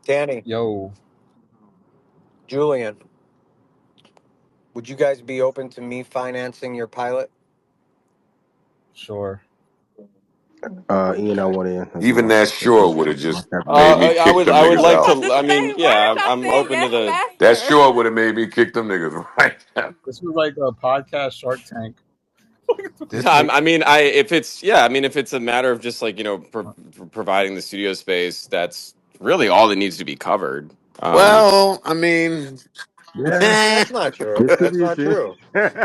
Danny, Yo, Julian, would you guys be open to me financing your pilot? sure. Ian, I Okay. want in as Even well. that If sure it's would have just happening. made me I kick would them I would niggas like out. to. I mean, yeah, I'm open to the. That sure would have made me kick them niggas right now. This was like a podcast Shark Tank. No, This nigga, I mean, I if it's yeah, I mean, if it's a matter of just like providing the studio space, that's really all that needs to be covered. Well, I mean, Yeah, That's not true. this could That's be a not thing. true.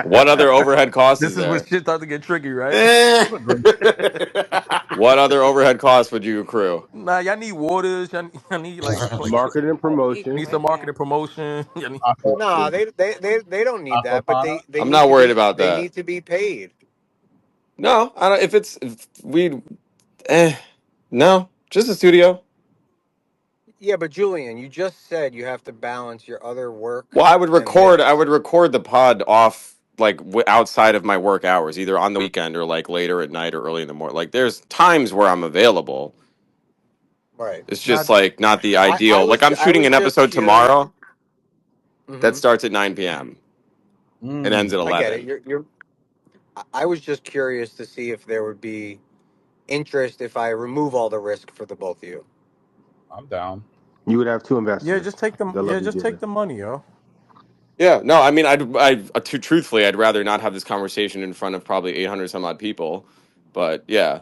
What other overhead cost is this is when there? shit started to get tricky, right? I'll agree. What other overhead costs would you accrue? Nah, y'all need waters. Y'all need like Marketing and promotion. need some marketing promotion. Y'all need, Aqua, No, they don't need that, but Aquapana. I'm not worried about they that. need to be paid. No, I don't. If we, eh, no, just a studio. Yeah, but Julian, you just said you have to balance your other work Well, I would and record. I this. would record the pod off like outside of my work hours, either on the weekend or like later at night or early in the morning. Like, there's times where I'm available. Right. It's Now, just like not the I ideal. Like, was I'm I shooting was an just episode curious. tomorrow that Hmm. starts at 9 p.m. and ends Mm. at I get it. 11. You're. I was just curious to see if there would be interest if I remove all the risk for the both of you. I'm down. You would have two yeah, investors just take them. that Yeah, love you just take dearly. the money, yo. Yeah, no, I mean, truthfully, I'd rather not have this conversation in front of probably 800 some odd people. But yeah,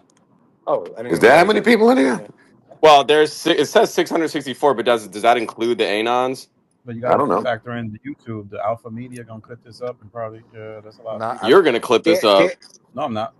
Oh, I didn't is even there that write many that down. people in here? Yeah. well, it says 664, but does that include the anons? But you I got don't to know. factor in the YouTube. The Alpha Media gonna clip this up and probably that's a lot of Nah, people. You're gonna clip this up. No, I'm not.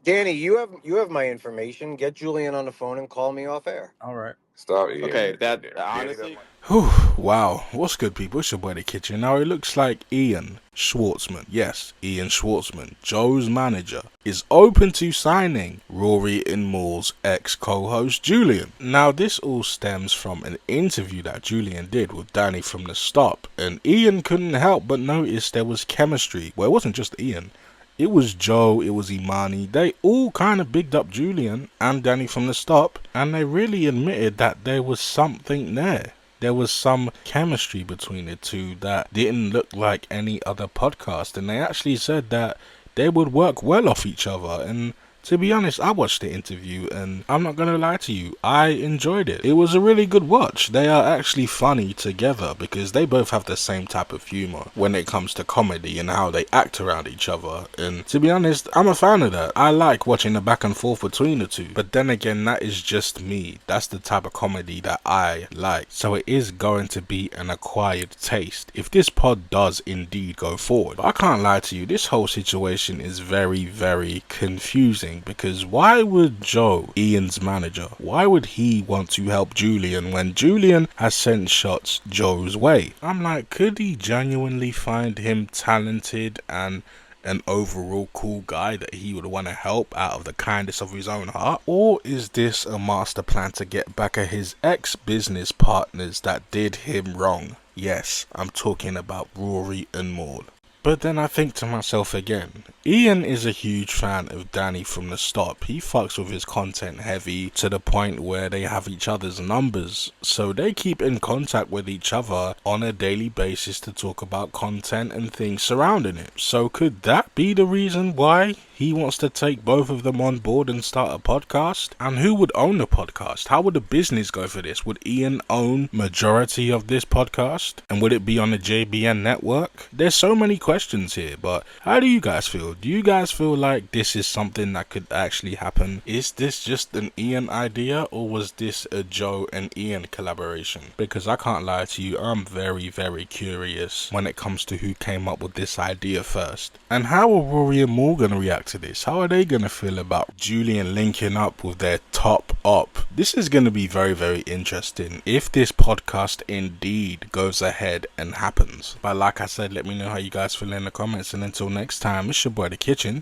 Danny, you have my information. Get Julian on the phone and call me off air. All right. Stop. Yeah, Okay, that Danny doesn't honestly. like. Whew, wow, what's good, people? It's your boy the Kitchen. Now, it looks like Ian Schwartzman, yes, Ian Schwartzman, Joe's manager, is open to signing Rory and Moore's ex-co-host Julian. Now, this all stems from an interview that Julian did with Danny from the Stop, and Ian couldn't help but notice there was chemistry. Well, it wasn't just Ian. It was Joe, it was Imani, they all kind of bigged up Julian and Danny from the Stop, and they really admitted that there was something there. There was some chemistry between the two that didn't look like any other podcast, and they actually said that they would work well off each other. And to be honest, I watched the interview and I'm not gonna lie to you, I enjoyed it. It was a really good watch. They are actually funny together because they both have the same type of humor when it comes to comedy and how they act around each other. And to be honest, I'm a fan of that. I like watching the back and forth between the two. But then again, that is just me. That's the type of comedy that I like. So it is going to be an acquired taste if this pod does indeed go forward. But I can't lie to you, this whole situation is very, very confusing because why would Joe, Ian's manager, why would he want to help Julian when Julian has sent shots Joe's way? I'm like, could he genuinely find him talented and an overall cool guy that he would want to help out of the kindness of his own heart? Or is this a master plan to get back at his ex-business partners that did him wrong? Yes, I'm talking about Rory and Maud. But then I think to myself again, Ian is a huge fan of Danny from the Stop. He fucks with his content heavy to the point where they have each other's numbers. So they keep in contact with each other on a daily basis to talk about content and things surrounding it. So could that be the reason why he wants to take both of them on board and start a podcast? And who would own the podcast? How would the business go for this? Would Ian own majority of this podcast? And would it be on the JBN network? There's so many questions here, but how do you guys feel? Do you guys feel like this is something that could actually happen? Is this just an Ian idea, or was this a Joe and Ian collaboration? Because I can't lie to you, I'm very, very curious when it comes to who came up with this idea first. And how are Rory and Moore gonna react to this? How are they gonna feel about Julian linking up with their top op? This is gonna be very, very interesting if this podcast indeed goes ahead and happens. But like I said, let me know how you guys feel in the comments, and until next time, it's your boy the Kitchen.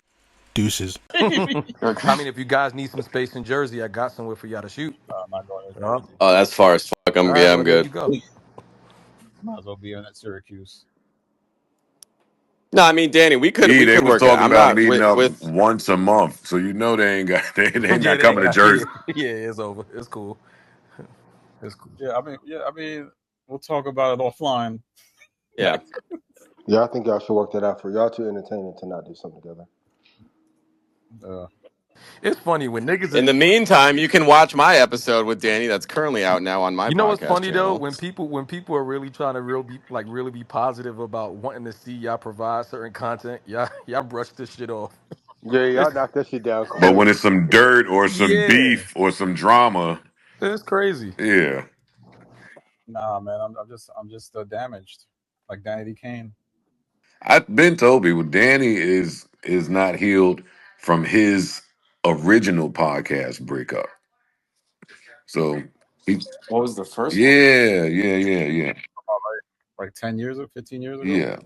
Deuces. I mean, if you guys need some space in Jersey, I got somewhere for y'all to shoot. I'm not going to Oh, Jersey. Oh, that's far as fuck. all right, I'm well there good. you go. Might as well be in at Syracuse. No, I mean, Danny, we could They was work it. talking I'm about not meeting up with. once a month, so you know they ain't got they Yeah, not coming to yeah, Jersey. yeah, it's over. It's cool. It's cool. I mean, we'll talk about it offline. Yeah. Yeah, I think y'all should work that out for y'all too entertaining to not do something together. It's funny when niggas. In the meantime, you can watch my episode with Danny that's currently out now on my You know what's podcast funny though? channel. When people are really trying to really be positive about wanting to see y'all provide certain content, y'all brush this shit off. Yeah, y'all It's, knock that shit down But when quick. it's some dirt or some yeah, beef or some drama, it's crazy. yeah. Nah, man, I'm just damaged, like Danny Kane. I've been told people Danny is not healed from his original podcast breakup. So he, What was the first one? yeah. Like 10 years or 15 years ago. Yeah.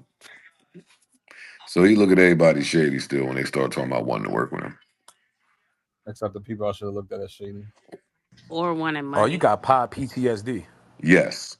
So he look at everybody shady still when they start talking about wanting to work with him. Except the people I should have looked at as shady. Or wanting Oh, you money. got pod PTSD. Yes.